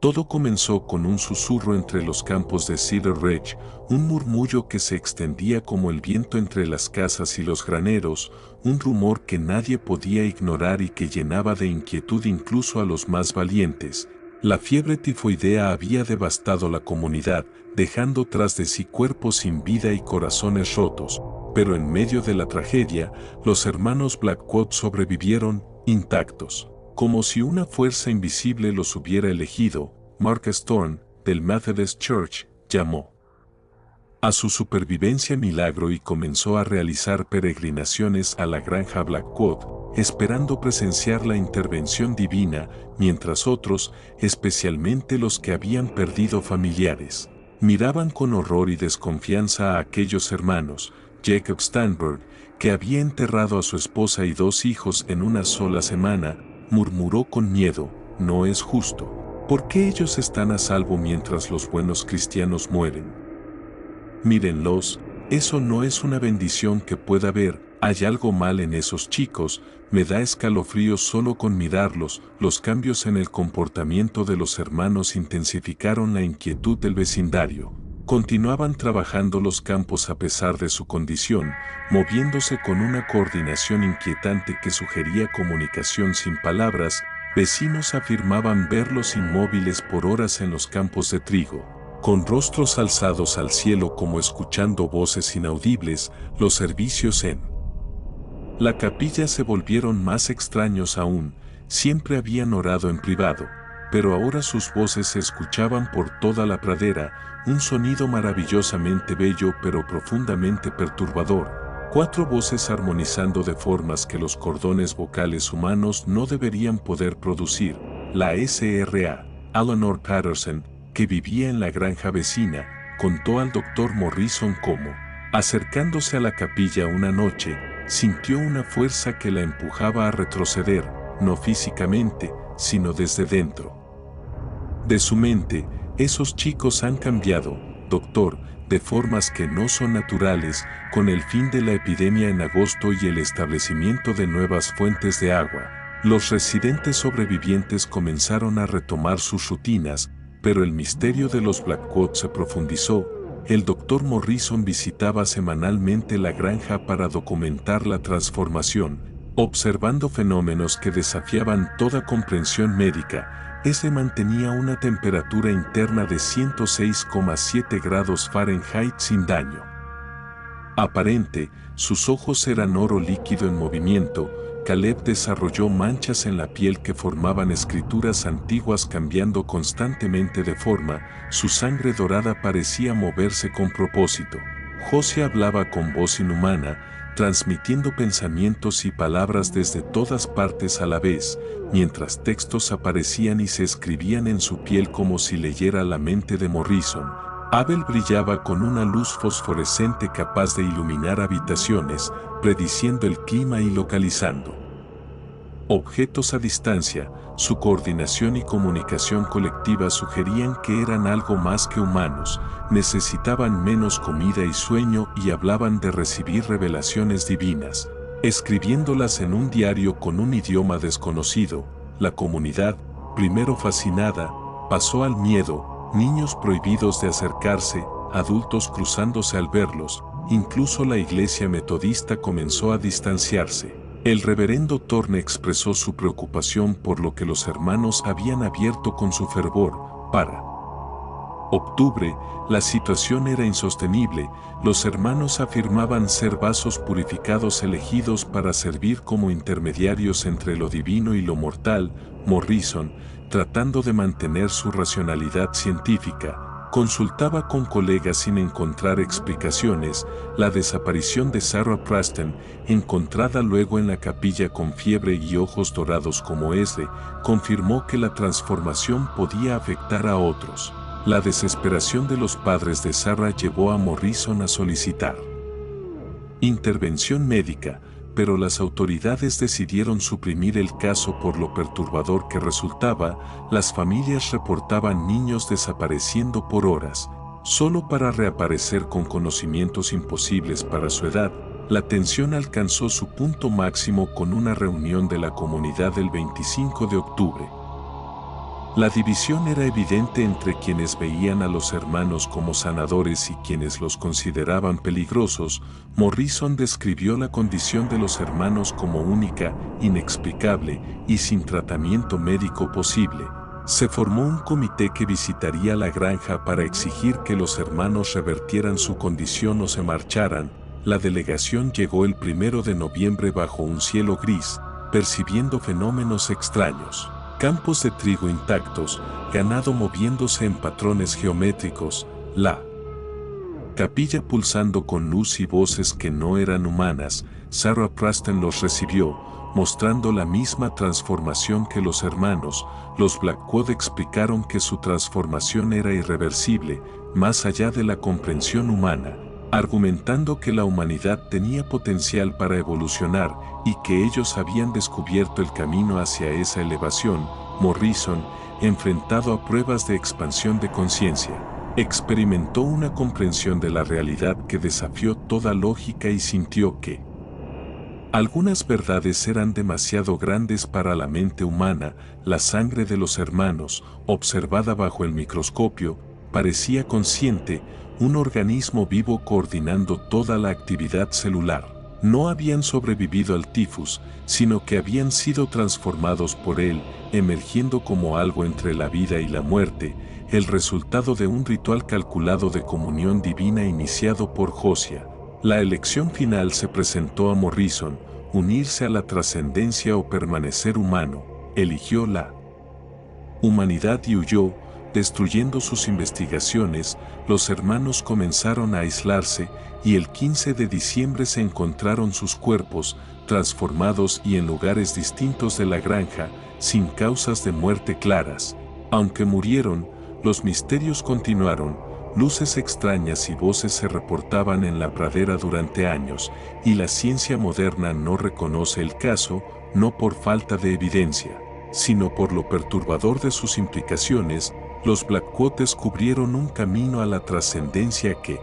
Todo comenzó con un susurro entre los campos de Cedar Ridge, un murmullo que se extendía como el viento entre las casas y los graneros, un rumor que nadie podía ignorar y que llenaba de inquietud incluso a los más valientes. La fiebre tifoidea había devastado la comunidad, dejando tras de sí cuerpos sin vida y corazones rotos, pero en medio de la tragedia, los hermanos Blackwood sobrevivieron, intactos. Como si una fuerza invisible los hubiera elegido, Mark Storm, del Methodist Church, llamó a su supervivencia milagro y comenzó a realizar peregrinaciones a la granja Blackwood, esperando presenciar la intervención divina, mientras otros, especialmente los que habían perdido familiares, miraban con horror y desconfianza a aquellos hermanos. Jacob Steinberg, que había enterrado a su esposa y 2 hijos en una sola semana, murmuró con miedo: no es justo. ¿Por qué ellos están a salvo mientras los buenos cristianos mueren? Mírenlos, eso no es una bendición que pueda ver, hay algo mal en esos chicos, me da escalofríos solo con mirarlos. Los cambios en el comportamiento de los hermanos intensificaron la inquietud del vecindario. Continuaban trabajando los campos a pesar de su condición, moviéndose con una coordinación inquietante que sugería comunicación sin palabras. Vecinos afirmaban verlos inmóviles por horas en los campos de trigo, con rostros alzados al cielo como escuchando voces inaudibles. Los servicios en la capilla se volvieron más extraños aún. Siempre habían orado en privado, pero ahora sus voces se escuchaban por toda la pradera, un sonido maravillosamente bello pero profundamente perturbador. 4 voces armonizando de formas que los cordones vocales humanos no deberían poder producir. La S.R.A. Eleanor Patterson, que vivía en la granja vecina, contó al Dr. Morrison cómo, acercándose a la capilla una noche, sintió una fuerza que la empujaba a retroceder, no físicamente, sino desde dentro de su mente. Esos chicos han cambiado, doctor, de formas que no son naturales, con el fin de la epidemia en agosto y el establecimiento de nuevas fuentes de agua. Los residentes sobrevivientes comenzaron a retomar sus rutinas, pero el misterio de los Blackwood se profundizó. El Dr. Morrison visitaba semanalmente la granja para documentar la transformación, observando fenómenos que desafiaban toda comprensión médica. Ese mantenía una temperatura interna de 106,7 grados Fahrenheit sin daño aparente, sus ojos eran oro líquido en movimiento. Caleb desarrolló manchas en la piel que formaban escrituras antiguas cambiando constantemente de forma, su sangre dorada parecía moverse con propósito. José hablaba con voz inhumana, transmitiendo pensamientos y palabras desde todas partes a la vez, mientras textos aparecían y se escribían en su piel como si leyera la mente de Morrison. Abel brillaba con una luz fosforescente capaz de iluminar habitaciones, prediciendo el clima y localizando objetos a distancia. Su coordinación y comunicación colectiva sugerían que eran algo más que humanos, necesitaban menos comida y sueño y hablaban de recibir revelaciones divinas, escribiéndolas en un diario con un idioma desconocido. La comunidad, primero fascinada, pasó al miedo, niños prohibidos de acercarse, adultos cruzándose al verlos, incluso la iglesia metodista comenzó a distanciarse. El reverendo Thorne expresó su preocupación por lo que los hermanos habían abierto con su fervor. Para octubre, la situación era insostenible. Los hermanos afirmaban ser vasos purificados elegidos para servir como intermediarios entre lo divino y lo mortal. Morrison, tratando de mantener su racionalidad científica, consultaba con colegas sin encontrar explicaciones. La desaparición de Sarah Preston, encontrada luego en la capilla con fiebre y ojos dorados como Esle, confirmó que la transformación podía afectar a otros. La desesperación de los padres de Sarah llevó a Morrison a solicitar intervención médica, pero las autoridades decidieron suprimir el caso por lo perturbador que resultaba. Las familias reportaban niños desapareciendo por horas, solo para reaparecer con conocimientos imposibles para su edad. La tensión alcanzó su punto máximo con una reunión de la comunidad el 25 de octubre. La división era evidente entre quienes veían a los hermanos como sanadores y quienes los consideraban peligrosos. Morrison describió la condición de los hermanos como única, inexplicable y sin tratamiento médico posible. Se formó un comité que visitaría la granja para exigir que los hermanos revertieran su condición o se marcharan. La delegación llegó el 1 de noviembre bajo un cielo gris, percibiendo fenómenos extraños. Campos de trigo intactos, ganado moviéndose en patrones geométricos, la capilla pulsando con luz y voces que no eran humanas. Sarah Preston los recibió, mostrando la misma transformación que los hermanos. Los Blackwood explicaron que su transformación era irreversible, más allá de la comprensión humana, argumentando que la humanidad tenía potencial para evolucionar y que ellos habían descubierto el camino hacia esa elevación. Morrison, enfrentado a pruebas de expansión de conciencia, experimentó una comprensión de la realidad que desafió toda lógica y sintió que algunas verdades eran demasiado grandes para la mente humana. La sangre de los hermanos, observada bajo el microscopio, parecía consciente, un organismo vivo coordinando toda la actividad celular. No habían sobrevivido al tifus, sino que habían sido transformados por él, emergiendo como algo entre la vida y la muerte, el resultado de un ritual calculado de comunión divina iniciado por Josiah. La elección final se presentó a Morrison: unirse a la trascendencia o permanecer humano. Eligió la humanidad y huyó, destruyendo sus investigaciones. Los hermanos comenzaron a aislarse y el 15 de diciembre se encontraron sus cuerpos, transformados y en lugares distintos de la granja, sin causas de muerte claras. Aunque murieron, los misterios continuaron. Luces extrañas y voces se reportaban en la pradera durante años, y la ciencia moderna no reconoce el caso, no por falta de evidencia, sino por lo perturbador de sus implicaciones. Los Blackwood descubrieron un camino a la trascendencia que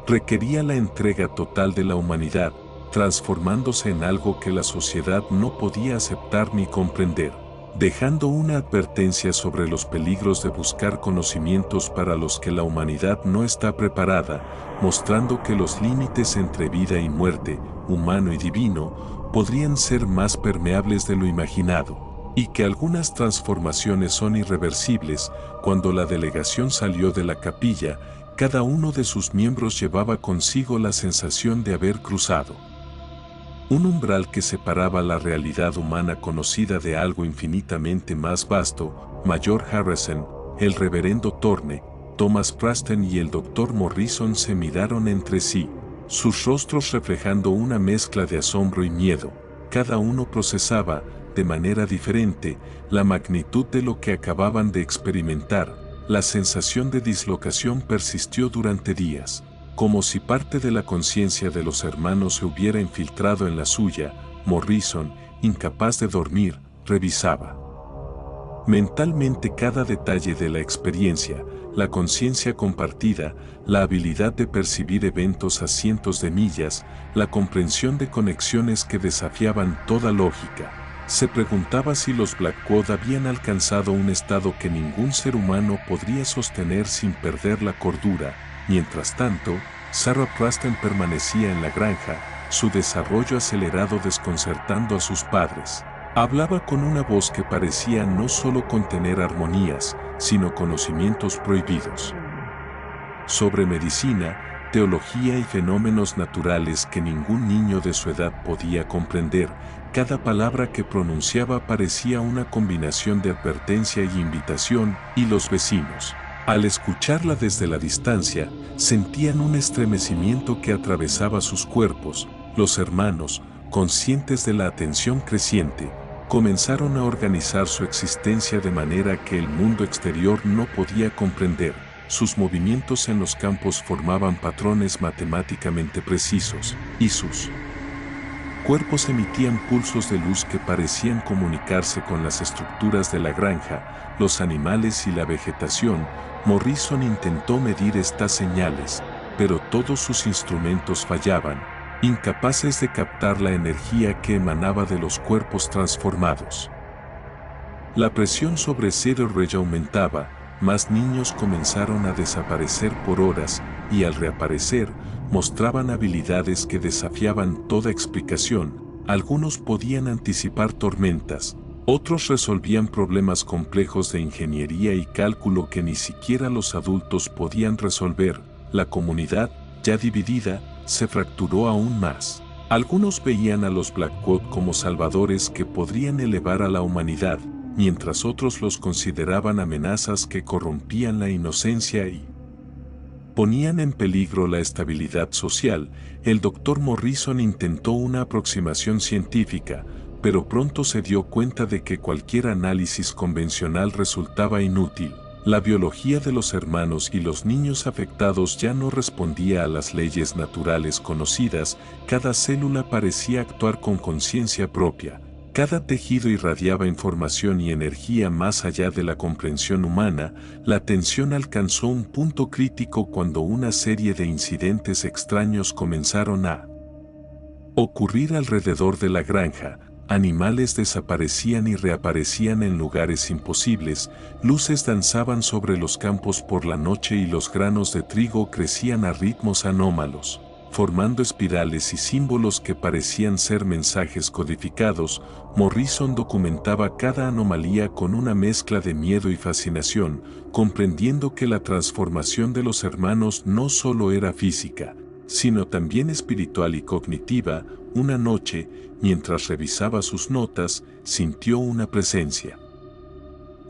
requería la entrega total de la humanidad, transformándose en algo que la sociedad no podía aceptar ni comprender, dejando una advertencia sobre los peligros de buscar conocimientos para los que la humanidad no está preparada, mostrando que los límites entre vida y muerte, humano y divino, podrían ser más permeables de lo imaginado, y que algunas transformaciones son irreversibles. Cuando la delegación salió de la capilla, cada uno de sus miembros llevaba consigo la sensación de haber cruzado un umbral que separaba la realidad humana conocida de algo infinitamente más vasto. Mayor Harrison, el reverendo Thorne, Thomas Preston y el Dr. Morrison se miraron entre sí, sus rostros reflejando una mezcla de asombro y miedo. Cada uno procesaba, de manera diferente, la magnitud de lo que acababan de experimentar. La sensación de dislocación persistió durante días, como si parte de la conciencia de los hermanos se hubiera infiltrado en la suya. Morrison, incapaz de dormir, revisaba mentalmente cada detalle de la experiencia, la conciencia compartida, la habilidad de percibir eventos a cientos de millas, la comprensión de conexiones que desafiaban toda lógica. Se preguntaba si los Blackwood habían alcanzado un estado que ningún ser humano podría sostener sin perder la cordura. Mientras tanto, Sarah Preston permanecía en la granja, su desarrollo acelerado desconcertando a sus padres. Hablaba con una voz que parecía no solo contener armonías, sino conocimientos prohibidos sobre medicina, teología y fenómenos naturales que ningún niño de su edad podía comprender. Cada palabra que pronunciaba parecía una combinación de advertencia y invitación, y los vecinos, al escucharla desde la distancia, sentían un estremecimiento que atravesaba sus cuerpos. Los hermanos, conscientes de la atención creciente, comenzaron a organizar su existencia de manera que el mundo exterior no podía comprender. Sus movimientos en los campos formaban patrones matemáticamente precisos, y sus cuerpos emitían pulsos de luz que parecían comunicarse con las estructuras de la granja, los animales y la vegetación. Morrison intentó medir estas señales, pero todos sus instrumentos fallaban, incapaces de captar la energía que emanaba de los cuerpos transformados. La presión sobre Cedar Ridge aumentaba, más niños comenzaron a desaparecer por horas y al reaparecer mostraban habilidades que desafiaban toda explicación. Algunos podían anticipar tormentas, otros resolvían problemas complejos de ingeniería y cálculo que ni siquiera los adultos podían resolver. La comunidad, ya dividida, se fracturó aún más. Algunos veían a los Blackcoat como salvadores que podrían elevar a la humanidad, mientras otros los consideraban amenazas que corrompían la inocencia y ponían en peligro la estabilidad social. El Dr. Morrison intentó una aproximación científica, pero pronto se dio cuenta de que cualquier análisis convencional resultaba inútil. La biología de los hermanos y los niños afectados ya no respondía a las leyes naturales conocidas, cada célula parecía actuar con conciencia propia. Cada tejido irradiaba información y energía más allá de la comprensión humana. La tensión alcanzó un punto crítico cuando una serie de incidentes extraños comenzaron a ocurrir alrededor de la granja. Animales desaparecían y reaparecían en lugares imposibles, luces danzaban sobre los campos por la noche y los granos de trigo crecían a ritmos anómalos, formando espirales y símbolos que parecían ser mensajes codificados. Morrison documentaba cada anomalía con una mezcla de miedo y fascinación, comprendiendo que la transformación de los hermanos no solo era física, sino también espiritual y cognitiva. Una noche, mientras revisaba sus notas, sintió una presencia.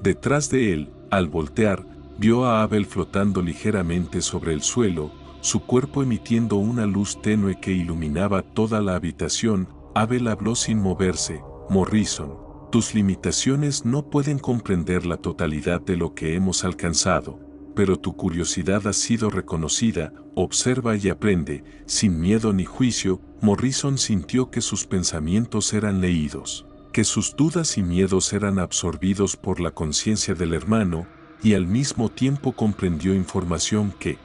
Detrás de él, al voltear, vio a Abel flotando ligeramente sobre el suelo, su cuerpo emitiendo una luz tenue que iluminaba toda la habitación. Abel habló sin moverse: Morrison, tus limitaciones no pueden comprender la totalidad de lo que hemos alcanzado, pero tu curiosidad ha sido reconocida. Observa y aprende, sin miedo ni juicio. Morrison sintió que sus pensamientos eran leídos, que sus dudas y miedos eran absorbidos por la conciencia del hermano, y al mismo tiempo comprendió información que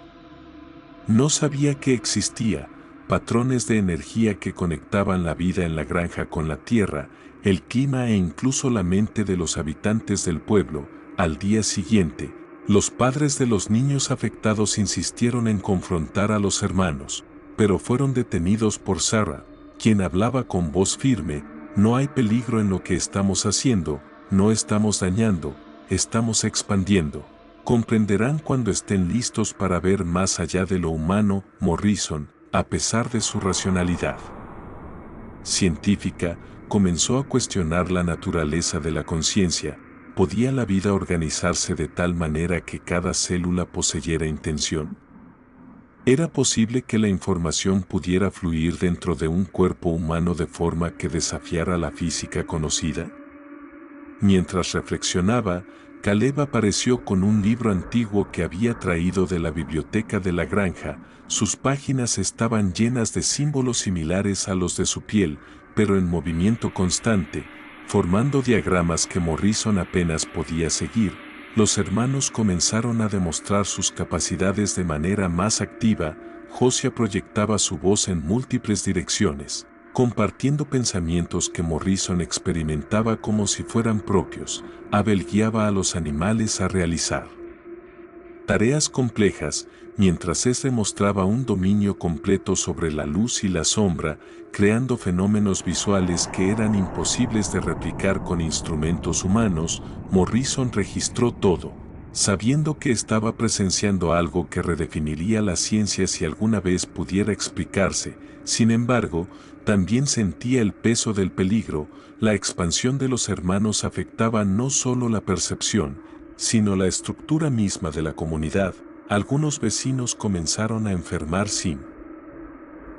no sabía que existía, patrones de energía que conectaban la vida en la granja con la tierra, el clima e incluso la mente de los habitantes del pueblo. Al día siguiente, los padres de los niños afectados insistieron en confrontar a los hermanos, pero fueron detenidos por Sarah, quien hablaba con voz firme: no hay peligro en lo que estamos haciendo, no estamos dañando, estamos expandiendo. Comprenderán cuando estén listos para ver más allá de lo humano. Morrison, a pesar de su racionalidad científica, comenzó a cuestionar la naturaleza de la conciencia. ¿Podía la vida organizarse de tal manera que cada célula poseyera intención? ¿Era posible que la información pudiera fluir dentro de un cuerpo humano de forma que desafiara la física conocida? Mientras reflexionaba, Caleb apareció con un libro antiguo que había traído de la biblioteca de la granja. Sus páginas estaban llenas de símbolos similares a los de su piel, pero en movimiento constante, formando diagramas que Morrison apenas podía seguir. Los hermanos comenzaron a demostrar sus capacidades de manera más activa. Josiah proyectaba su voz en múltiples direcciones, compartiendo pensamientos que Morrison experimentaba como si fueran propios. Abel guiaba a los animales a realizar tareas complejas, mientras éste mostraba un dominio completo sobre la luz y la sombra, creando fenómenos visuales que eran imposibles de replicar con instrumentos humanos. Morrison registró todo, sabiendo que estaba presenciando algo que redefiniría la ciencia si alguna vez pudiera explicarse. Sin embargo, también sentía el peso del peligro. La expansión de los hermanos afectaba no solo la percepción, sino la estructura misma de la comunidad. Algunos vecinos comenzaron a enfermar sin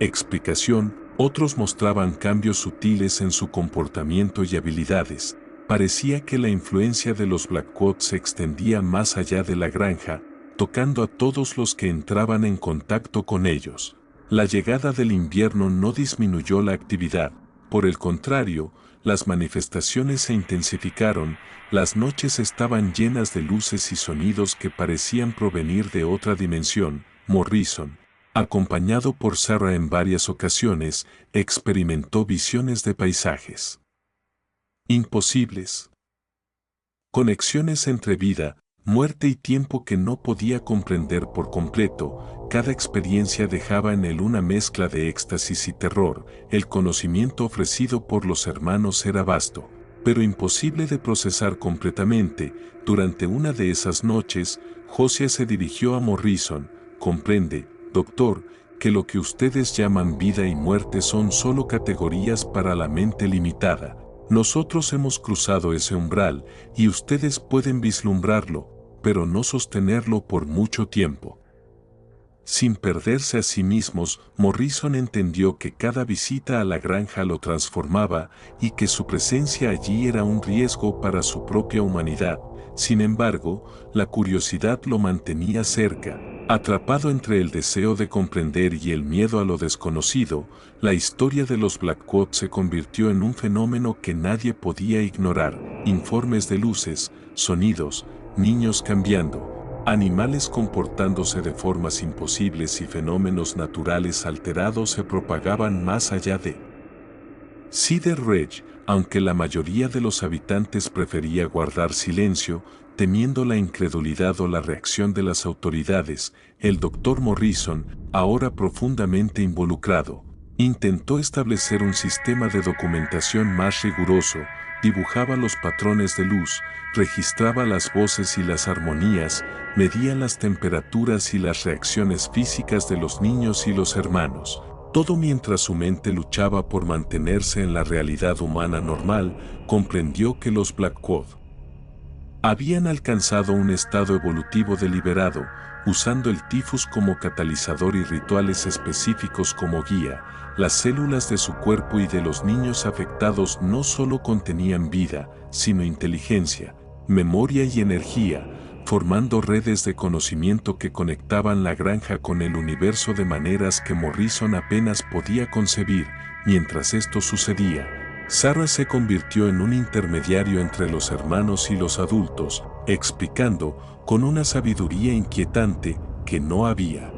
explicación, otros mostraban cambios sutiles en su comportamiento y habilidades. Parecía que la influencia de los Blackcoat se extendía más allá de la granja, tocando a todos los que entraban en contacto con ellos. La llegada del invierno no disminuyó la actividad, por el contrario, las manifestaciones se intensificaron. Las noches estaban llenas de luces y sonidos que parecían provenir de otra dimensión. Morrison, acompañado por Sarah en varias ocasiones, experimentó visiones de paisajes imposibles. Conexiones entre vida, muerte y tiempo que no podía comprender por completo. Cada experiencia dejaba en él una mezcla de éxtasis y terror. El conocimiento ofrecido por los hermanos era vasto, pero imposible de procesar completamente. Durante una de esas noches, Josiah se dirigió a Morrison. Comprende, doctor, que lo que ustedes llaman vida y muerte son solo categorías para la mente limitada. Nosotros hemos cruzado ese umbral y ustedes pueden vislumbrarlo, pero no sostenerlo por mucho tiempo. Sin perderse a sí mismos, Morrison entendió que cada visita a la granja lo transformaba y que su presencia allí era un riesgo para su propia humanidad. Sin embargo, la curiosidad lo mantenía cerca. Atrapado entre el deseo de comprender y el miedo a lo desconocido, la historia de los Blackcoat se convirtió en un fenómeno que nadie podía ignorar. Informes de luces, sonidos, niños cambiando, animales comportándose de formas imposibles y fenómenos naturales alterados se propagaban más allá de Cedar Ridge, aunque la mayoría de los habitantes prefería guardar silencio, temiendo la incredulidad o la reacción de las autoridades. El Dr. Morrison, ahora profundamente involucrado, intentó establecer un sistema de documentación más riguroso, dibujaba los patrones de luz, registraba las voces y las armonías, medía las temperaturas y las reacciones físicas de los niños y los hermanos. Todo mientras su mente luchaba por mantenerse en la realidad humana normal. Comprendió que los Blackcoat habían alcanzado un estado evolutivo deliberado, usando el tifus como catalizador y rituales específicos como guía. Las células de su cuerpo y de los niños afectados no solo contenían vida, sino inteligencia, memoria y energía, formando redes de conocimiento que conectaban la granja con el universo de maneras que Morrison apenas podía concebir. Mientras esto sucedía, Sarah se convirtió en un intermediario entre los hermanos y los adultos, explicando, con una sabiduría inquietante, que no había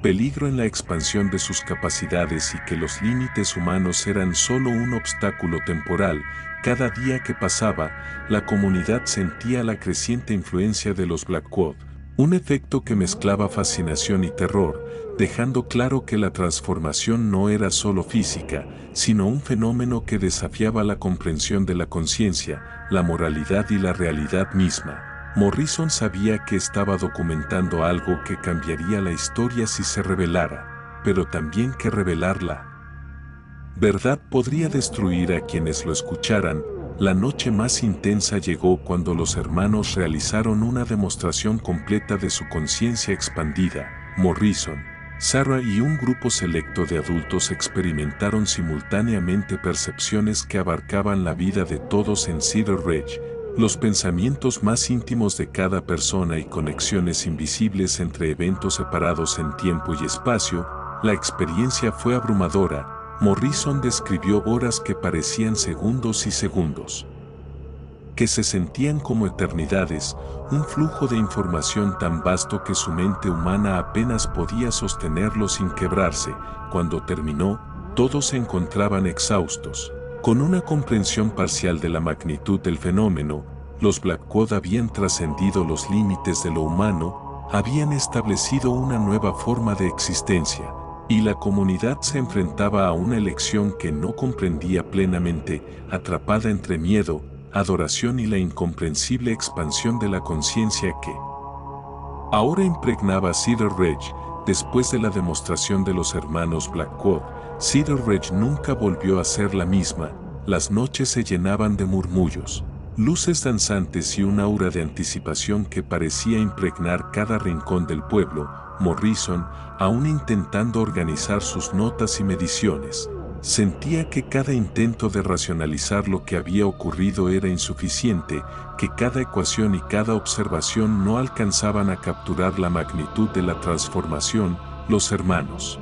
peligro en la expansión de sus capacidades y que los límites humanos eran solo un obstáculo temporal. Cada día que pasaba, la comunidad sentía la creciente influencia de los Blackcoat, un efecto que mezclaba fascinación y terror, dejando claro que la transformación no era solo física, sino un fenómeno que desafiaba la comprensión de la conciencia, la moralidad y la realidad misma. Morrison sabía que estaba documentando algo que cambiaría la historia si se revelara, pero también que revelarla verdad podría destruir a quienes lo escucharan. La noche más intensa llegó cuando los hermanos realizaron una demostración completa de su conciencia expandida. Morrison, Sarah y un grupo selecto de adultos experimentaron simultáneamente percepciones que abarcaban la vida de todos en Cedar Ridge, los pensamientos más íntimos de cada persona y conexiones invisibles entre eventos separados en tiempo y espacio. La experiencia fue abrumadora. Morrison describió horas que parecían segundos y segundos, que se sentían como eternidades, un flujo de información tan vasto que su mente humana apenas podía sostenerlo sin quebrarse. Cuando terminó, todos se encontraban exhaustos. Con una comprensión parcial de la magnitud del fenómeno, los Blackcoat habían trascendido los límites de lo humano, habían establecido una nueva forma de existencia, y la comunidad se enfrentaba a una elección que no comprendía plenamente, atrapada entre miedo, adoración y la incomprensible expansión de la conciencia que ahora impregnaba Cedar Ridge. Después de la demostración de los hermanos Blackcoat, Cedar Ridge nunca volvió a ser la misma. Las noches se llenaban de murmullos, luces danzantes y un aura de anticipación que parecía impregnar cada rincón del pueblo. Morrison, aún intentando organizar sus notas y mediciones, sentía que cada intento de racionalizar lo que había ocurrido era insuficiente, que cada ecuación y cada observación no alcanzaban a capturar la magnitud de la transformación. Los hermanos,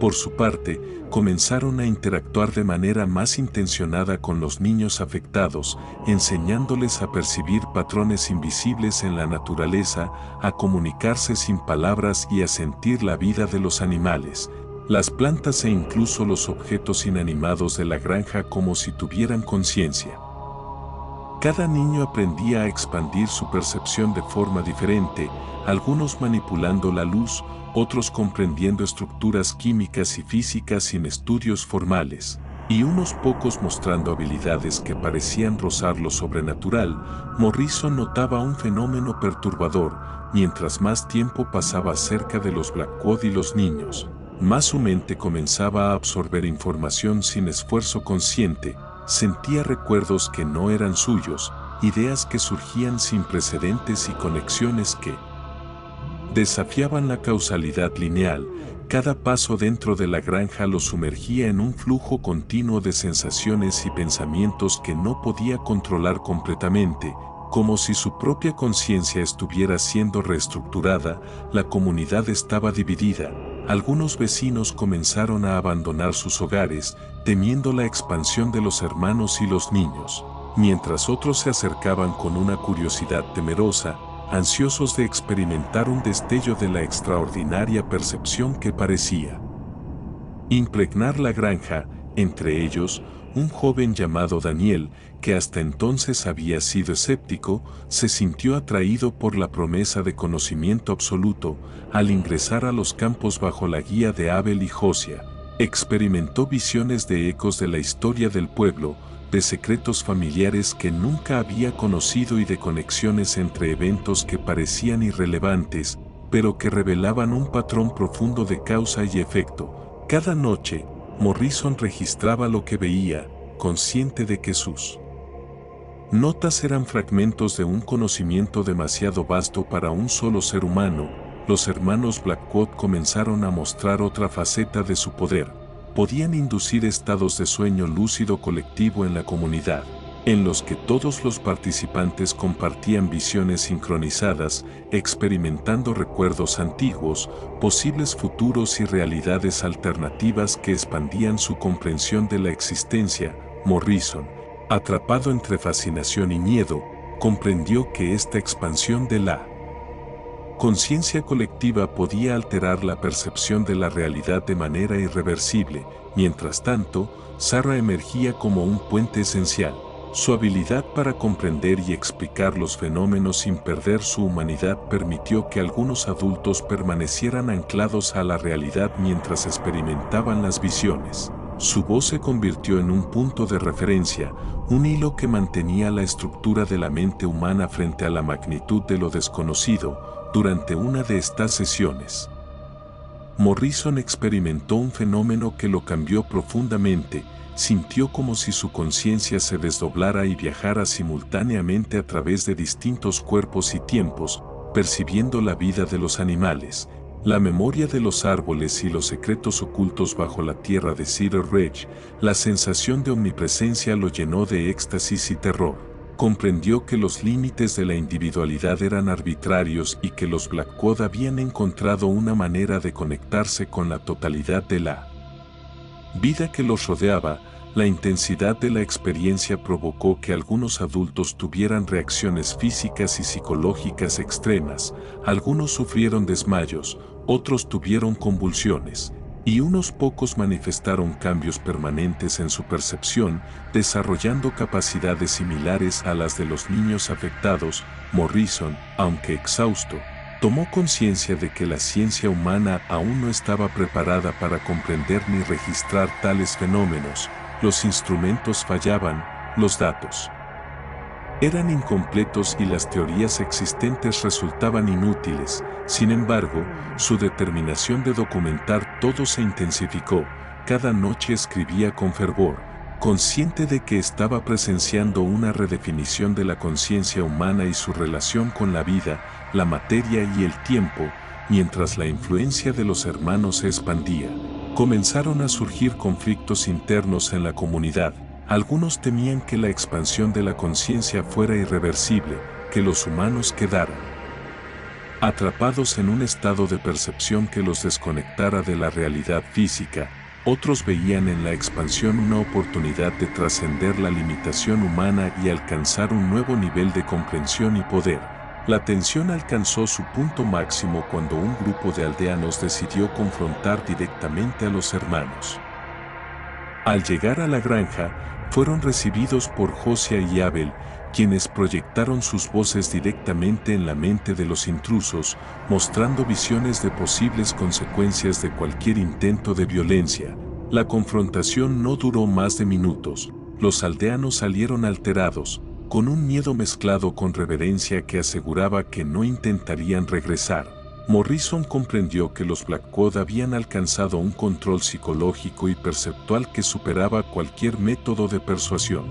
por su parte, comenzaron a interactuar de manera más intencionada con los niños afectados, enseñándoles a percibir patrones invisibles en la naturaleza, a comunicarse sin palabras y a sentir la vida de los animales, las plantas e incluso los objetos inanimados de la granja como si tuvieran conciencia. Cada niño aprendía a expandir su percepción de forma diferente, algunos manipulando la luz, otros comprendiendo estructuras químicas y físicas sin estudios formales, y unos pocos mostrando habilidades que parecían rozar lo sobrenatural. Morrison notaba un fenómeno perturbador: mientras más tiempo pasaba cerca de los Blackwood y los niños, más su mente comenzaba a absorber información sin esfuerzo consciente. Sentía recuerdos que no eran suyos, ideas que surgían sin precedentes y conexiones que desafiaban la causalidad lineal. Cada paso dentro de la granja lo sumergía en un flujo continuo de sensaciones y pensamientos que no podía controlar completamente, como si su propia conciencia estuviera siendo reestructurada. La comunidad estaba dividida. Algunos vecinos comenzaron a abandonar sus hogares, temiendo la expansión de los hermanos y los niños, mientras otros se acercaban con una curiosidad temerosa, ansiosos de experimentar un destello de la extraordinaria percepción que parecía impregnar la granja. Entre ellos, un joven llamado Daniel, que hasta entonces había sido escéptico, se sintió atraído por la promesa de conocimiento absoluto. Al ingresar a los campos bajo la guía de Abel y Josiah, experimentó visiones de ecos de la historia del pueblo, de secretos familiares que nunca había conocido y de conexiones entre eventos que parecían irrelevantes, pero que revelaban un patrón profundo de causa y efecto. Cada noche, Morrison registraba lo que veía, consciente de que sus notas eran fragmentos de un conocimiento demasiado vasto para un solo ser humano. Los hermanos Blackwood comenzaron a mostrar otra faceta de su poder. Podían inducir estados de sueño lúcido colectivo en la comunidad, en los que todos los participantes compartían visiones sincronizadas, experimentando recuerdos antiguos, posibles futuros y realidades alternativas que expandían su comprensión de la existencia. Morrison, atrapado entre fascinación y miedo, comprendió que esta expansión de la conciencia colectiva podía alterar la percepción de la realidad de manera irreversible. Mientras tanto, Sarah emergía como un puente esencial. Su habilidad para comprender y explicar los fenómenos sin perder su humanidad permitió que algunos adultos permanecieran anclados a la realidad mientras experimentaban las visiones. Su voz se convirtió en un punto de referencia, un hilo que mantenía la estructura de la mente humana frente a la magnitud de lo desconocido. Durante una de estas sesiones, Morrison experimentó un fenómeno que lo cambió profundamente. Sintió como si su conciencia se desdoblara y viajara simultáneamente a través de distintos cuerpos y tiempos, percibiendo la vida de los animales, la memoria de los árboles y los secretos ocultos bajo la tierra de Cedar Ridge. La sensación de omnipresencia lo llenó de éxtasis y terror. Comprendió que los límites de la individualidad eran arbitrarios y que los Blackwood habían encontrado una manera de conectarse con la totalidad de la vida que los rodeaba. La intensidad de la experiencia provocó que algunos adultos tuvieran reacciones físicas y psicológicas extremas. Algunos sufrieron desmayos, otros tuvieron convulsiones, y unos pocos manifestaron cambios permanentes en su percepción, desarrollando capacidades similares a las de los niños afectados. Morrison, aunque exhausto, tomó conciencia de que la ciencia humana aún no estaba preparada para comprender ni registrar tales fenómenos. Los instrumentos fallaban, los datos eran incompletos y las teorías existentes resultaban inútiles. Sin embargo, su determinación de documentar todo se intensificó. Cada noche escribía con fervor, consciente de que estaba presenciando una redefinición de la conciencia humana y su relación con la vida, la materia y el tiempo. Mientras la influencia de los hermanos se expandía, comenzaron a surgir conflictos internos en la comunidad. Algunos temían que la expansión de la conciencia fuera irreversible, que los humanos quedaran atrapados en un estado de percepción que los desconectara de la realidad física. Otros veían en la expansión una oportunidad de trascender la limitación humana y alcanzar un nuevo nivel de comprensión y poder. La tensión alcanzó su punto máximo cuando un grupo de aldeanos decidió confrontar directamente a los hermanos. Al llegar a la granja, fueron recibidos por Josiah y Abel, quienes proyectaron sus voces directamente en la mente de los intrusos, mostrando visiones de posibles consecuencias de cualquier intento de violencia. La confrontación no duró más de minutos. Los aldeanos salieron alterados, con un miedo mezclado con reverencia que aseguraba que no intentarían regresar. Morrison comprendió que los Blackwood habían alcanzado un control psicológico y perceptual que superaba cualquier método de persuasión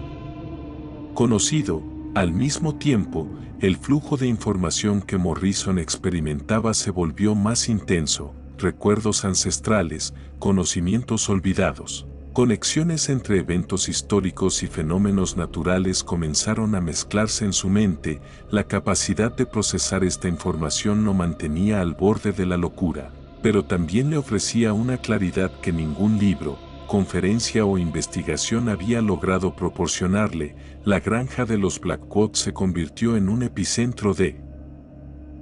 conocido. Al mismo tiempo, el flujo de información que Morrison experimentaba se volvió más intenso: recuerdos ancestrales, conocimientos olvidados, conexiones entre eventos históricos y fenómenos naturales comenzaron a mezclarse en su mente. La capacidad de procesar esta información lo mantenía al borde de la locura, pero también le ofrecía una claridad que ningún libro, conferencia o investigación había logrado proporcionarle. La granja de los Blackwood se convirtió en un epicentro de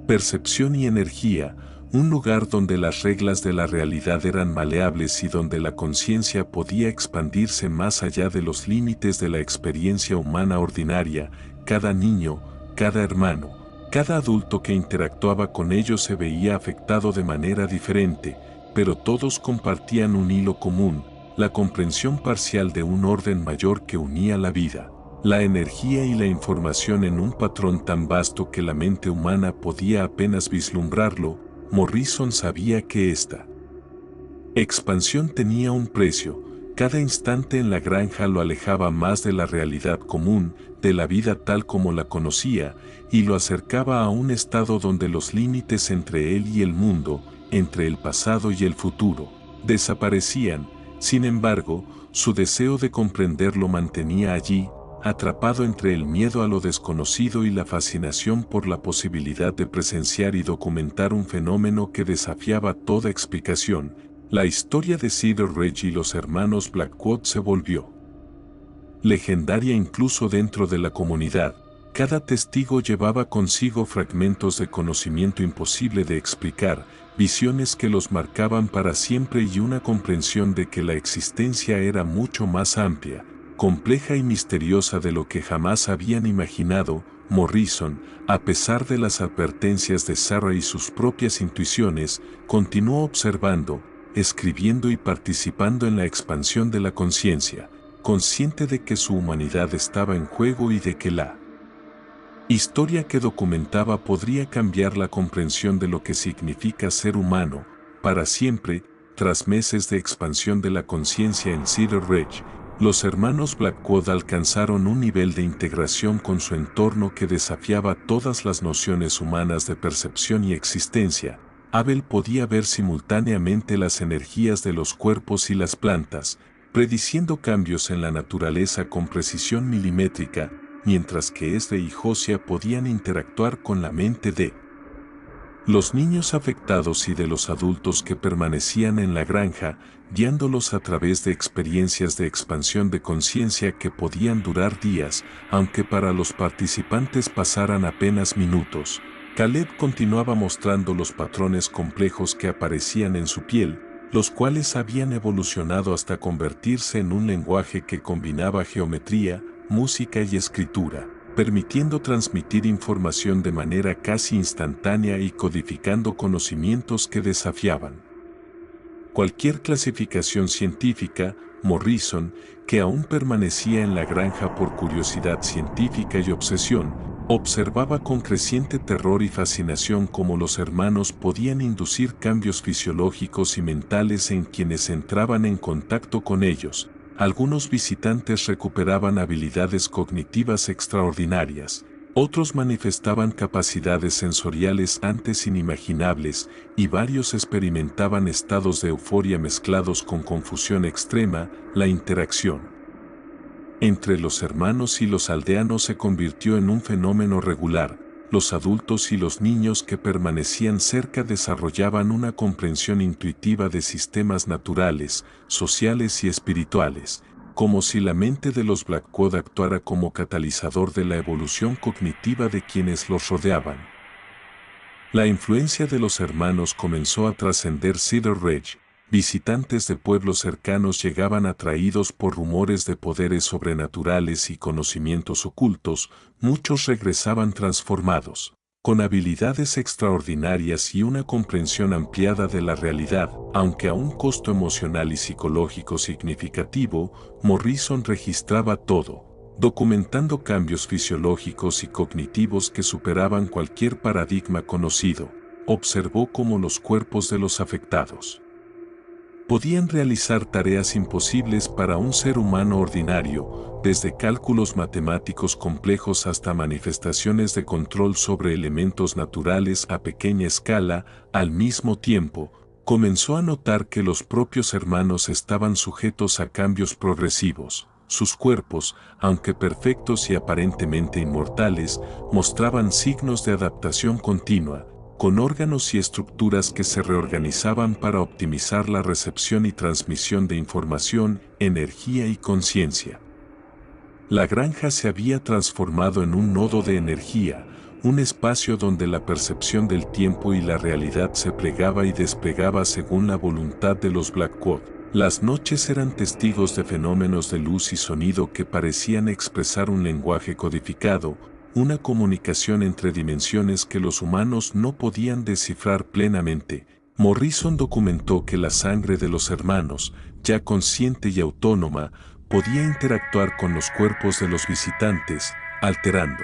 percepción y energía, un lugar donde las reglas de la realidad eran maleables y donde la conciencia podía expandirse más allá de los límites de la experiencia humana ordinaria. Cada niño, cada hermano, cada adulto que interactuaba con ellos se veía afectado de manera diferente, pero todos compartían un hilo común: la comprensión parcial de un orden mayor que unía la vida, la energía y la información en un patrón tan vasto que la mente humana podía apenas vislumbrarlo. Morrison sabía que esta expansión tenía un precio. Cada instante en la granja lo alejaba más de la realidad común, de la vida tal como la conocía, y lo acercaba a un estado donde los límites entre él y el mundo, entre el pasado y el futuro, desaparecían. Sin embargo, su deseo de comprender lo mantenía allí, atrapado entre el miedo a lo desconocido y la fascinación por la posibilidad de presenciar y documentar un fenómeno que desafiaba toda explicación. La historia de Cedar Ridge y los hermanos Blackwood se volvió legendaria incluso dentro de la comunidad. Cada testigo llevaba consigo fragmentos de conocimiento imposible de explicar, visiones que los marcaban para siempre y una comprensión de que la existencia era mucho más amplia, compleja y misteriosa de lo que jamás habían imaginado. Morrison, a pesar de las advertencias de Sarah y sus propias intuiciones, continuó observando, escribiendo y participando en la expansión de la conciencia, consciente de que su humanidad estaba en juego y de que la historia que documentaba podría cambiar la comprensión de lo que significa ser humano, para siempre. Tras meses de expansión de la conciencia en Cedar Ridge, los hermanos Blackwood alcanzaron un nivel de integración con su entorno que desafiaba todas las nociones humanas de percepción y existencia. Abel podía ver simultáneamente las energías de los cuerpos y las plantas, prediciendo cambios en la naturaleza con precisión milimétrica, mientras que Esdre y Josiah podían interactuar con la mente de los niños afectados y de los adultos que permanecían en la granja, guiándolos a través de experiencias de expansión de conciencia que podían durar días, aunque para los participantes pasaran apenas minutos. Caleb continuaba mostrando los patrones complejos que aparecían en su piel, los cuales habían evolucionado hasta convertirse en un lenguaje que combinaba geometría, música y escritura, permitiendo transmitir información de manera casi instantánea y codificando conocimientos que desafiaban cualquier clasificación científica. Morrison, que aún permanecía en la granja por curiosidad científica y obsesión, observaba con creciente terror y fascinación cómo los hermanos podían inducir cambios fisiológicos y mentales en quienes entraban en contacto con ellos. Algunos visitantes recuperaban habilidades cognitivas extraordinarias, otros manifestaban capacidades sensoriales antes inimaginables, y varios experimentaban estados de euforia mezclados con confusión extrema. La interacción entre los hermanos y los aldeanos se convirtió en un fenómeno regular. Los adultos y los niños que permanecían cerca desarrollaban una comprensión intuitiva de sistemas naturales, sociales y espirituales, como si la mente de los Blackwood actuara como catalizador de la evolución cognitiva de quienes los rodeaban. La influencia de los hermanos comenzó a trascender Cedar Ridge. Visitantes de pueblos cercanos llegaban atraídos por rumores de poderes sobrenaturales y conocimientos ocultos, muchos regresaban transformados, con habilidades extraordinarias y una comprensión ampliada de la realidad. Aunque a un costo emocional y psicológico significativo, Morrison registraba todo, documentando cambios fisiológicos y cognitivos que superaban cualquier paradigma conocido. Observó cómo los cuerpos de los afectados podían realizar tareas imposibles para un ser humano ordinario, desde cálculos matemáticos complejos hasta manifestaciones de control sobre elementos naturales a pequeña escala. Al mismo tiempo, comenzó a notar que los propios hermanos estaban sujetos a cambios progresivos. Sus cuerpos, aunque perfectos y aparentemente inmortales, mostraban signos de adaptación continua, con órganos y estructuras que se reorganizaban para optimizar la recepción y transmisión de información, energía y conciencia. La granja se había transformado en un nodo de energía, un espacio donde la percepción del tiempo y la realidad se plegaba y desplegaba según la voluntad de los Blackwood. Las noches eran testigos de fenómenos de luz y sonido que parecían expresar un lenguaje codificado, una comunicación entre dimensiones que los humanos no podían descifrar plenamente. Morrison documentó que la sangre de los hermanos, ya consciente y autónoma, podía interactuar con los cuerpos de los visitantes, alterando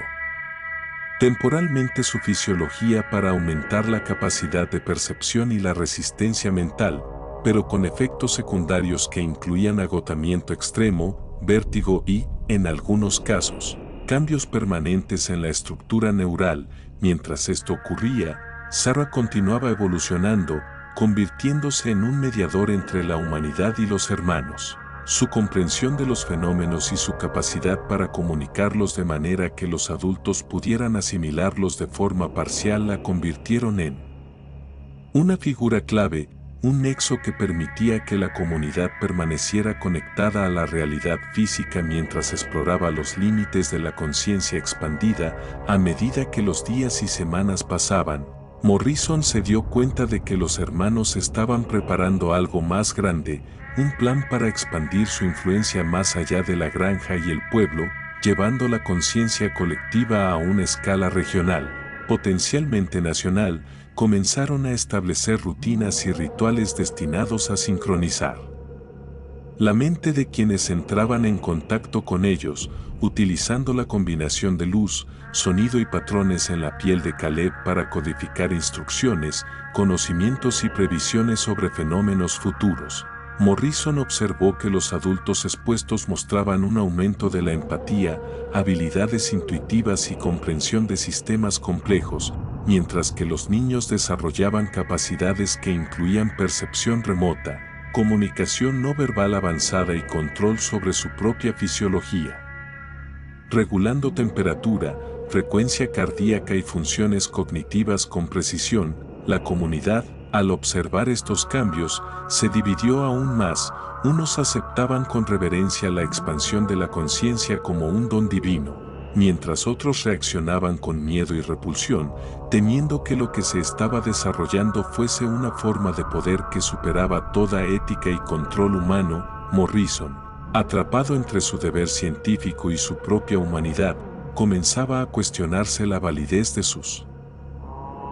temporalmente su fisiología para aumentar la capacidad de percepción y la resistencia mental, pero con efectos secundarios que incluían agotamiento extremo, vértigo y, en algunos casos, cambios permanentes en la estructura neural. Mientras esto ocurría, Sarah continuaba evolucionando, convirtiéndose en un mediador entre la humanidad y los hermanos. Su comprensión de los fenómenos y su capacidad para comunicarlos de manera que los adultos pudieran asimilarlos de forma parcial la convirtieron en una figura clave, un nexo que permitía que la comunidad permaneciera conectada a la realidad física mientras exploraba los límites de la conciencia expandida. A medida que los días y semanas pasaban, Morrison se dio cuenta de que los hermanos estaban preparando algo más grande, un plan para expandir su influencia más allá de la granja y el pueblo, llevando la conciencia colectiva a una escala regional, potencialmente nacional. Comenzaron a establecer rutinas y rituales destinados a sincronizar la mente de quienes entraban en contacto con ellos, utilizando la combinación de luz, sonido y patrones en la piel de Caleb para codificar instrucciones, conocimientos y previsiones sobre fenómenos futuros. Morrison observó que los adultos expuestos mostraban un aumento de la empatía, habilidades intuitivas y comprensión de sistemas complejos, mientras que los niños desarrollaban capacidades que incluían percepción remota, comunicación no verbal avanzada y control sobre su propia fisiología. Regulando temperatura, frecuencia cardíaca y funciones cognitivas con precisión, la comunidad, al observar estos cambios, se dividió aún más. Unos aceptaban con reverencia la expansión de la conciencia como un don divino, mientras otros reaccionaban con miedo y repulsión, temiendo que lo que se estaba desarrollando fuese una forma de poder que superaba toda ética y control humano. Morrison, atrapado entre su deber científico y su propia humanidad, comenzaba a cuestionarse la validez de sus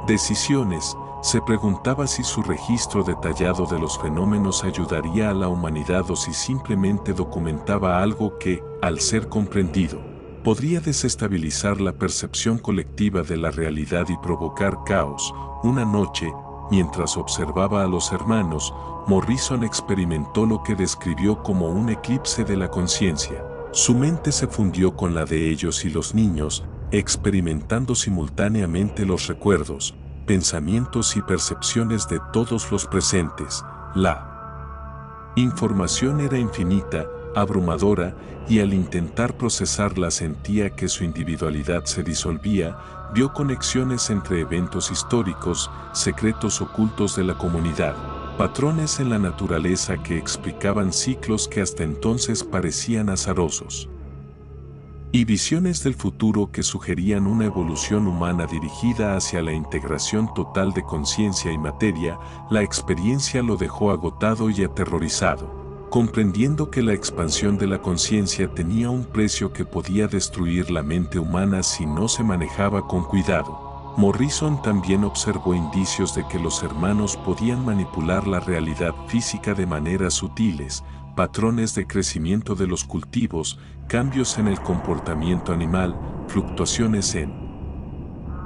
decisiones. Se preguntaba si su registro detallado de los fenómenos ayudaría a la humanidad o si simplemente documentaba algo que, al ser comprendido, podría desestabilizar la percepción colectiva de la realidad y provocar caos. Una noche, mientras observaba a los hermanos, Morrison experimentó lo que describió como un eclipse de la conciencia. Su mente se fundió con la de ellos y los niños, experimentando simultáneamente los recuerdos, pensamientos y percepciones de todos los presentes. La información era infinita, abrumadora, y al intentar procesarla sentía que su individualidad se disolvía. Vio conexiones entre eventos históricos, secretos ocultos de la comunidad, patrones en la naturaleza que explicaban ciclos que hasta entonces parecían azarosos. y visiones del futuro que sugerían una evolución humana dirigida hacia la integración total de conciencia y materia. La experiencia lo dejó agotado y aterrorizado, comprendiendo que la expansión de la conciencia tenía un precio que podía destruir la mente humana si no se manejaba con cuidado. Morrison también observó indicios de que los hermanos podían manipular la realidad física de maneras sutiles, patrones de crecimiento de los cultivos, cambios en el comportamiento animal, fluctuaciones en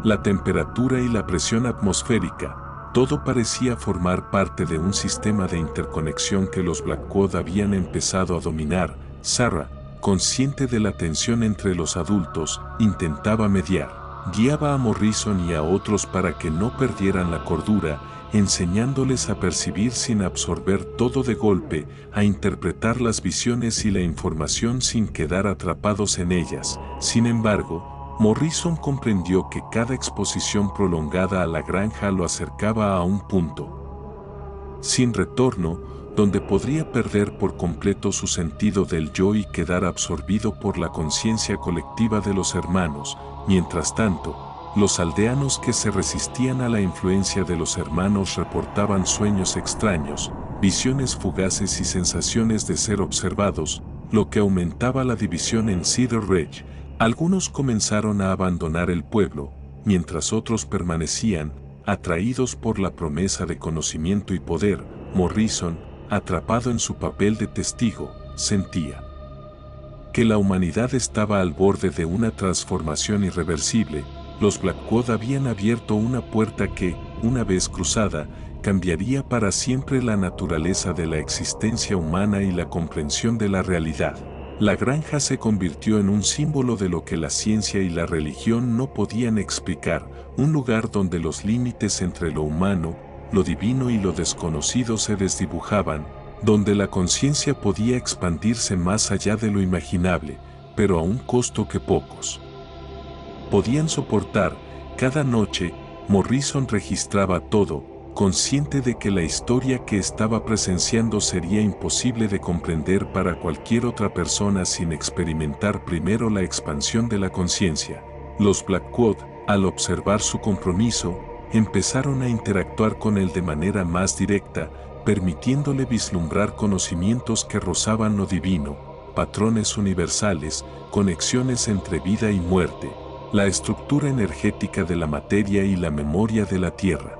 la temperatura y la presión atmosférica. Todo parecía formar parte de un sistema de interconexión que los Blackwood habían empezado a dominar. Sarah, consciente de la tensión entre los adultos, intentaba mediar. Guiaba a Morrison y a otros para que no perdieran la cordura, enseñándoles a percibir sin absorber todo de golpe, a interpretar las visiones y la información sin quedar atrapados en ellas. Sin embargo, Morrison comprendió que cada exposición prolongada a la granja lo acercaba a un punto sin retorno, donde podría perder por completo su sentido del yo y quedar absorbido por la conciencia colectiva de los hermanos. Mientras tanto, los aldeanos que se resistían a la influencia de los hermanos reportaban sueños extraños, visiones fugaces y sensaciones de ser observados, lo que aumentaba la división en Cedar Ridge. Algunos comenzaron a abandonar el pueblo, mientras otros permanecían, atraídos por la promesa de conocimiento y poder. Morrison, atrapado en su papel de testigo, sentía que la humanidad estaba al borde de una transformación irreversible. Los Blackwood habían abierto una puerta que, una vez cruzada, cambiaría para siempre la naturaleza de la existencia humana y la comprensión de la realidad. La granja se convirtió en un símbolo de lo que la ciencia y la religión no podían explicar, un lugar donde los límites entre lo humano, lo divino y lo desconocido se desdibujaban, donde la conciencia podía expandirse más allá de lo imaginable, pero a un costo que pocos podían soportar. Cada noche, Morrison registraba todo, consciente de que la historia que estaba presenciando sería imposible de comprender para cualquier otra persona sin experimentar primero la expansión de la conciencia. Los Blackwood, al observar su compromiso, empezaron a interactuar con él de manera más directa, permitiéndole vislumbrar conocimientos que rozaban lo divino, patrones universales, conexiones entre vida y muerte, la estructura energética de la materia y la memoria de la Tierra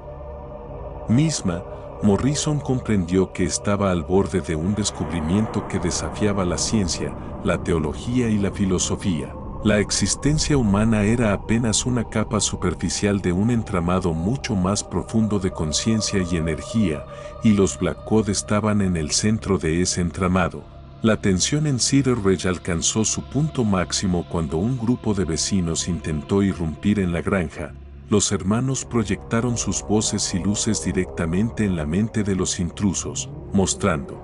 misma. Morrison comprendió que estaba al borde de un descubrimiento que desafiaba la ciencia, la teología y la filosofía. La existencia humana era apenas una capa superficial de un entramado mucho más profundo de conciencia y energía, y los Blackwood estaban en el centro de ese entramado. La tensión en Cedar Ridge alcanzó su punto máximo cuando un grupo de vecinos intentó irrumpir en la granja. Los hermanos proyectaron sus voces y luces directamente en la mente de los intrusos, mostrando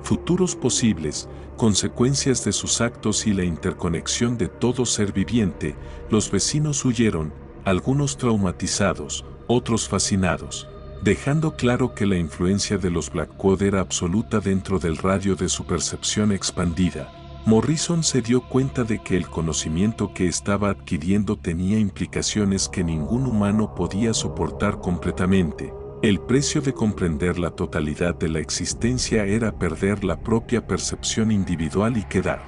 futuros posibles, consecuencias de sus actos y la interconexión de todo ser viviente. Los vecinos huyeron, algunos traumatizados, otros fascinados, dejando claro que la influencia de los Blackwood era absoluta dentro del radio de su percepción expandida. Morrison se dio cuenta de que el conocimiento que estaba adquiriendo tenía implicaciones que ningún humano podía soportar completamente. El precio de comprender la totalidad de la existencia era perder la propia percepción individual y quedar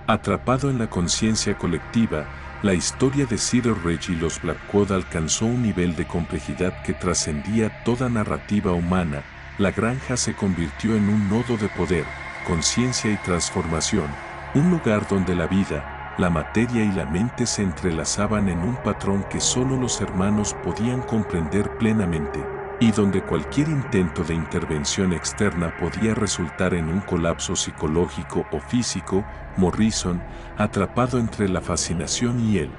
atrapado en la conciencia colectiva. La historia de Cedar Ridge y los Blackwood alcanzó un nivel de complejidad que trascendía toda narrativa humana. La granja se convirtió en un nodo de poder, conciencia y transformación, un lugar donde la vida, la materia y la mente se entrelazaban en un patrón que solo los hermanos podían comprender plenamente, y donde cualquier intento de intervención externa podía resultar en un colapso psicológico o físico. Morrison, atrapado entre la fascinación y el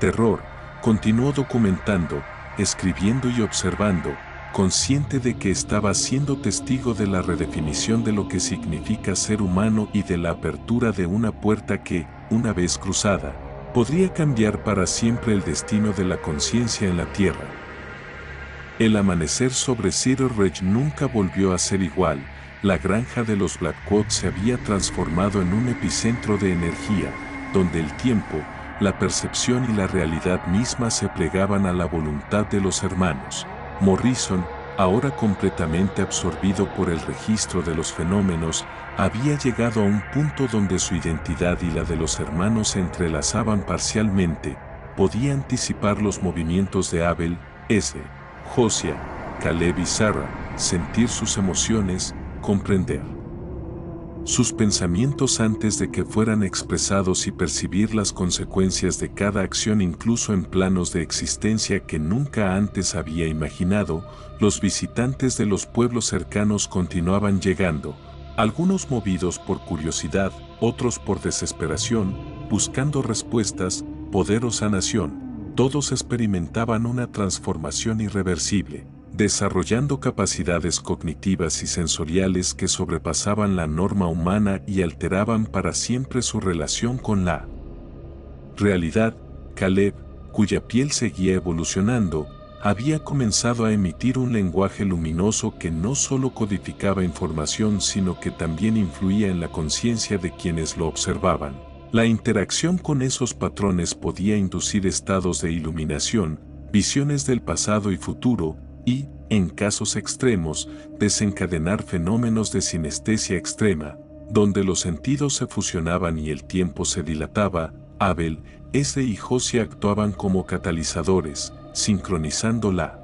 terror, continuó documentando, escribiendo y observando, consciente de que estaba siendo testigo de la redefinición de lo que significa ser humano y de la apertura de una puerta que, una vez cruzada, podría cambiar para siempre el destino de la conciencia en la Tierra. El amanecer sobre Cedar Ridge nunca volvió a ser igual. la granja de los Blackwood se había transformado en un epicentro de energía, donde el tiempo, la percepción y la realidad misma se plegaban a la voluntad de los hermanos. Morrison, ahora completamente absorbido por el registro de los fenómenos, había llegado a un punto donde su identidad y la de los hermanos se entrelazaban parcialmente. Podía anticipar los movimientos de Abel, Josiah, Caleb y Sarah, sentir sus emociones, comprender sus pensamientos antes de que fueran expresados y percibir las consecuencias de cada acción incluso en planos de existencia que nunca antes había imaginado. Los visitantes de los pueblos cercanos continuaban llegando, algunos movidos por curiosidad, otros por desesperación, buscando respuestas, poder o sanación. Todos experimentaban una transformación irreversible, desarrollando capacidades cognitivas y sensoriales que sobrepasaban la norma humana y alteraban para siempre su relación con la realidad. Caleb, cuya piel seguía evolucionando, había comenzado a emitir un lenguaje luminoso que no solo codificaba información sino que también influía en la conciencia de quienes lo observaban. La interacción con esos patrones podía inducir estados de iluminación, visiones del pasado y futuro, y, en casos extremos, desencadenar fenómenos de sinestesia extrema, donde los sentidos se fusionaban y el tiempo se dilataba. Abel, y Josiah actuaban como catalizadores, sincronizando la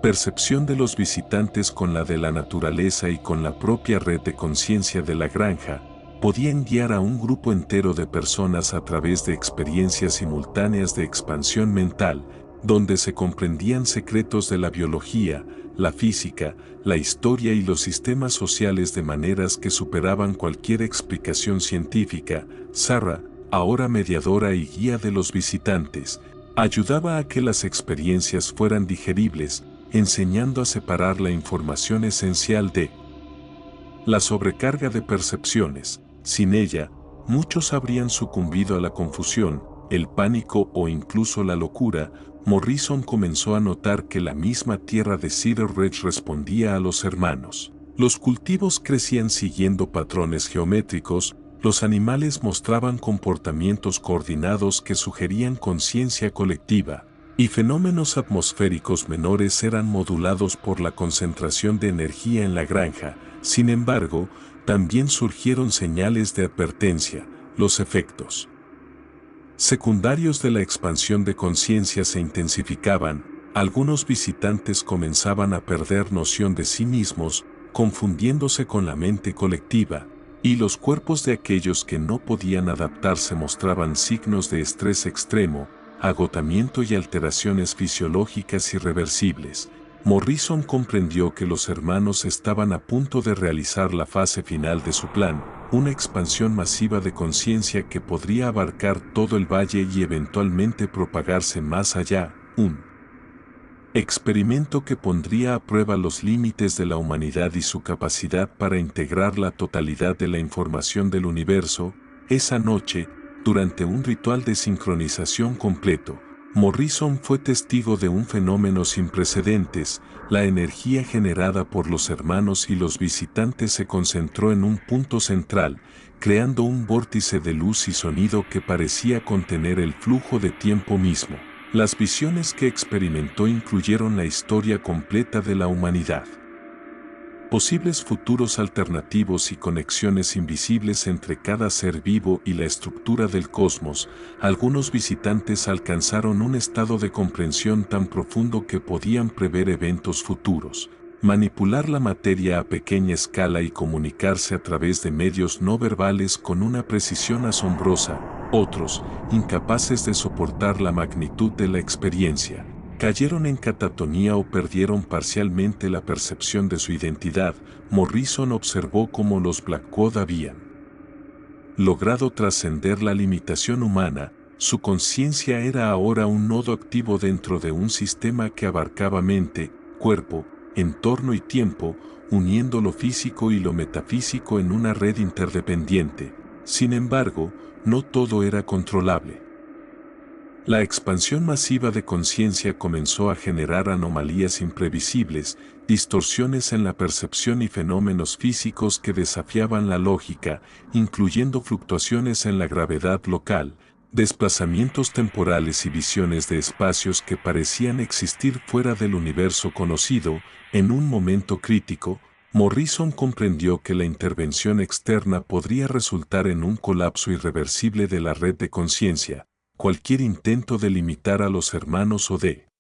percepción de los visitantes con la de la naturaleza y con la propia red de conciencia de la granja. Podían guiar a un grupo entero de personas a través de experiencias simultáneas de expansión mental, donde se comprendían secretos de la biología, la física, la historia y los sistemas sociales de maneras que superaban cualquier explicación científica. Sarah, ahora mediadora y guía de los visitantes, ayudaba a que las experiencias fueran digeribles, enseñando a separar la información esencial de la sobrecarga de percepciones. Sin ella, muchos habrían sucumbido a la confusión, el pánico o incluso la locura. Morrison comenzó a notar que la misma tierra de Cedar Ridge respondía a los hermanos. Los cultivos crecían siguiendo patrones geométricos, los animales mostraban comportamientos coordinados que sugerían conciencia colectiva, y fenómenos atmosféricos menores eran modulados por la concentración de energía en la granja. Sin embargo, también surgieron señales de advertencia. Los efectos secundarios de la expansión de conciencia se intensificaban. Algunos visitantes comenzaban a perder noción de sí mismos, confundiéndose con la mente colectiva, y los cuerpos de aquellos que no podían adaptarse mostraban signos de estrés extremo, agotamiento y alteraciones fisiológicas irreversibles. Morrison comprendió que los hermanos estaban a punto de realizar la fase final de su plan, una expansión masiva de conciencia que podría abarcar todo el valle y eventualmente propagarse más allá, un experimento que pondría a prueba los límites de la humanidad y su capacidad para integrar la totalidad de la información del universo. Esa noche, durante un ritual de sincronización completo, Morrison fue testigo de un fenómeno sin precedentes. La energía generada por los hermanos y los visitantes se concentró en un punto central, creando un vórtice de luz y sonido que parecía contener el flujo de tiempo mismo. Las visiones que experimentó incluyeron la historia completa de la humanidad, posibles futuros alternativos y conexiones invisibles entre cada ser vivo y la estructura del cosmos. Algunos visitantes alcanzaron un estado de comprensión tan profundo que podían prever eventos futuros, manipular la materia a pequeña escala y comunicarse a través de medios no verbales con una precisión asombrosa. Otros, incapaces de soportar la magnitud de la experiencia, cayeron en catatonía o perdieron parcialmente la percepción de su identidad. Morrison observó cómo los Blackwood habían logrado trascender la limitación humana. Su conciencia era ahora un nodo activo dentro de un sistema que abarcaba mente, cuerpo, entorno y tiempo, uniendo lo físico y lo metafísico en una red interdependiente. Sin embargo, no todo era controlable. La expansión masiva de conciencia comenzó a generar anomalías imprevisibles, distorsiones en la percepción y fenómenos físicos que desafiaban la lógica, incluyendo fluctuaciones en la gravedad local, desplazamientos temporales y visiones de espacios que parecían existir fuera del universo conocido. En un momento crítico, Morrison comprendió que la intervención externa podría resultar en un colapso irreversible de la red de conciencia. Cualquier intento de limitar a los hermanos o de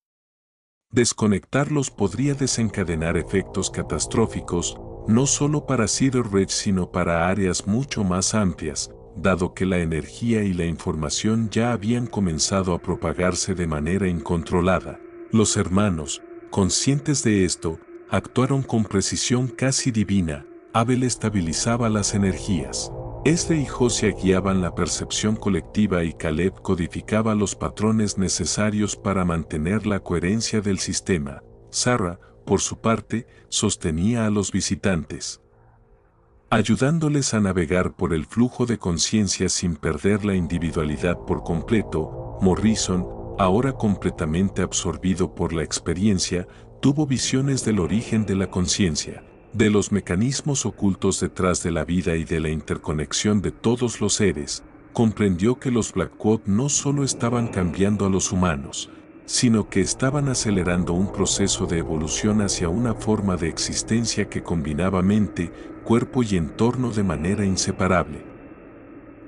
desconectarlos podría desencadenar efectos catastróficos, no solo para Cedar Ridge sino para áreas mucho más amplias, dado que la energía y la información ya habían comenzado a propagarse de manera incontrolada. Los hermanos, conscientes de esto, actuaron con precisión casi divina. Abel estabilizaba las energías. Ezra y Josiah guiaban la percepción colectiva y Caleb codificaba los patrones necesarios para mantener la coherencia del sistema. Sarah, por su parte, sostenía a los visitantes, ayudándoles a navegar por el flujo de conciencia sin perder la individualidad por completo. Morrison, ahora completamente absorbido por la experiencia, tuvo visiones del origen de la conciencia, de los mecanismos ocultos detrás de la vida y de la interconexión de todos los seres. Comprendió que los Blackwood no solo estaban cambiando a los humanos, sino que estaban acelerando un proceso de evolución hacia una forma de existencia que combinaba mente, cuerpo y entorno de manera inseparable.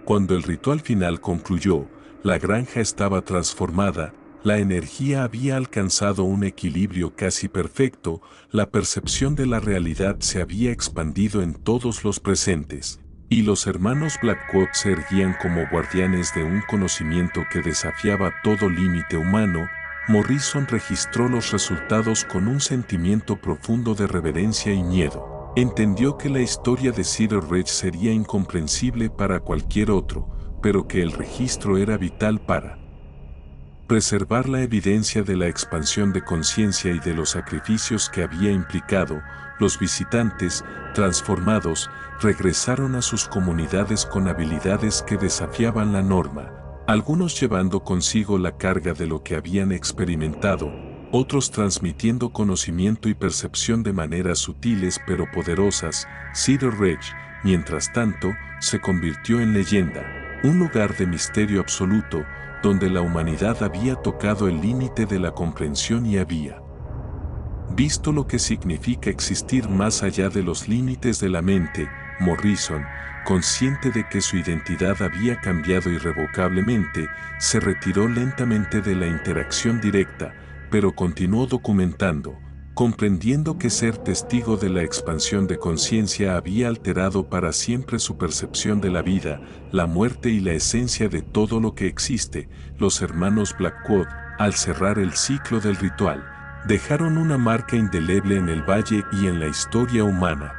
Cuando el ritual final concluyó, la granja estaba transformada, la energía había alcanzado un equilibrio casi perfecto, la percepción de la realidad se había expandido en todos los presentes, y los hermanos Blackwood se erguían como guardianes de un conocimiento que desafiaba todo límite humano. Morrison registró los resultados con un sentimiento profundo de reverencia y miedo. Entendió que la historia de Cedar Ridge sería incomprensible para cualquier otro, pero que el registro era vital para preservar la evidencia de la expansión de conciencia y de los sacrificios que había implicado. Los visitantes, transformados, regresaron a sus comunidades con habilidades que desafiaban la norma, algunos llevando consigo la carga de lo que habían experimentado, otros transmitiendo conocimiento y percepción de maneras sutiles pero poderosas. Cedar Ridge, mientras tanto, se convirtió en leyenda, un lugar de misterio absoluto, donde la humanidad había tocado el límite de la comprensión y había visto lo que significa existir más allá de los límites de la mente. Morrison, consciente de que su identidad había cambiado irrevocablemente, se retiró lentamente de la interacción directa, pero continuó documentando, comprendiendo que ser testigo de la expansión de conciencia había alterado para siempre su percepción de la vida, la muerte y la esencia de todo lo que existe. Los hermanos Blackwood, al cerrar el ciclo del ritual, dejaron una marca indeleble en el valle y en la historia humana.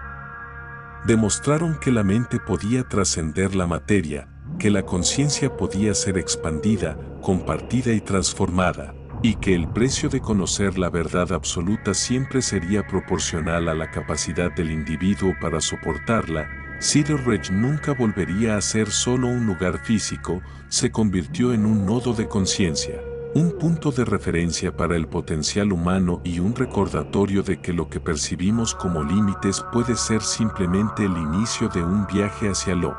Demostraron que la mente podía trascender la materia, que la conciencia podía ser expandida, compartida y transformada, y que el precio de conocer la verdad absoluta siempre sería proporcional a la capacidad del individuo para soportarla. Cedar Ridge nunca volvería a ser solo un lugar físico, se convirtió en un nodo de conciencia, un punto de referencia para el potencial humano y un recordatorio de que lo que percibimos como límites puede ser simplemente el inicio de un viaje hacia lo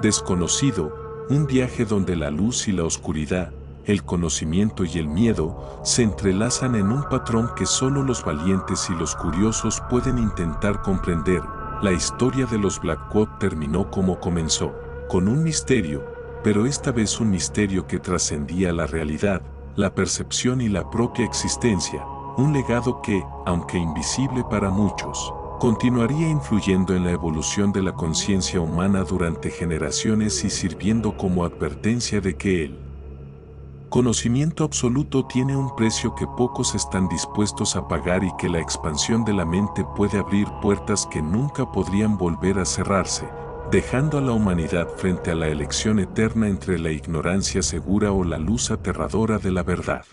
desconocido, un viaje donde la luz y la oscuridad, el conocimiento y el miedo se entrelazan en un patrón que solo los valientes y los curiosos pueden intentar comprender. La historia de los Blackwood terminó como comenzó, con un misterio, pero esta vez un misterio que trascendía la realidad, la percepción y la propia existencia, un legado que, aunque invisible para muchos, continuaría influyendo en la evolución de la conciencia humana durante generaciones y sirviendo como advertencia de que el conocimiento absoluto tiene un precio que pocos están dispuestos a pagar y que la expansión de la mente puede abrir puertas que nunca podrían volver a cerrarse, dejando a la humanidad frente a la elección eterna entre la ignorancia segura o la luz aterradora de la verdad.